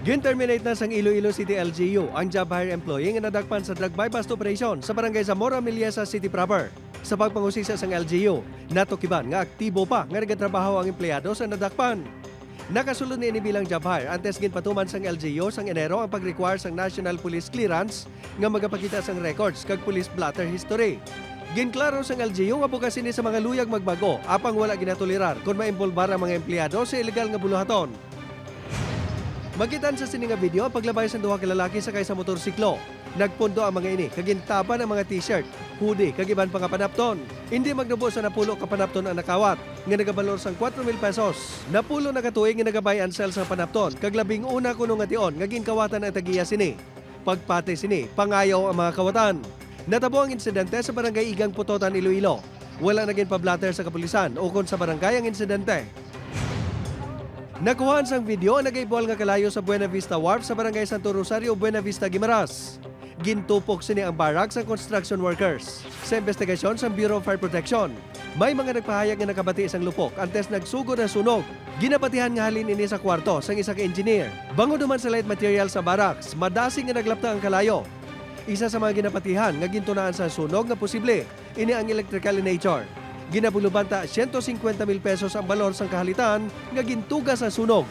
Gin-terminate na sang Iloilo City LGU ang job hire employee nga nadagpan sa drug bypass operation sa barangay Zamora, Miliesa City proper. Sa pagpangusisa sang LGU, natukiban nga aktibo pa nga nagatrabaho ang empleyado sa nadakpan. Nakasulod ni bilang job hire antes ginpatuman sang LGU sang Enero ang pag-require sang National Police Clearance nga magapakita sang records kag police blotter history. Ginklaro sang LGU nga bukas ini sa mga luyag magbago apang wala ginatolerar kung maimbulbar ang mga empleyado sa ilegal nga buluhaton. Magitan sa sininga video ang paglabay sa duha ka lalaki sakay sa motorsiklo. Nagpundo ang mga ini kagintaban ang mga t-shirt, hoodie kag iban pa nga panapton. Hindi magnubo sa napulo ka panapton ang nakawat nga nagabalor sang 4,000 pesos. Napulo na katuig nga nagabay ang sell sang panapton kag labing una kuno nga tion nga ginkawatan ang tagiya sini. Pagpati sini pangayaw ang mga kawatan. Natabo ang insidente sa barangay Igang Putotan, Iloilo. Wala naging pablatter sa kapulisan o kon sa barangay ang insidente. Nakuhaan sang video ang nagaibol nga kalayo sa Buena Vista Wharf sa barangay Santo Rosario, Buena Vista, Guimaras. Gintupok sini ang barak sa construction workers. Sa investigasyon sa Bureau of Fire Protection, may mga nagpahayag nga nakabati isang lupok antes nagsugod na sunog. Ginapatihan nga halin ini sa kwarto sang isa ka engineer. Bango duman sa light material sa barracks, madasing nga naglapta ang kalayo. Isa sa mga ginapatihan nga gintunaan sa sunog nga posible, ini ang electrical in nature. Ginabulubanta 150,000 pesos ang balor sang kahalitan nga gintuga sa sunog.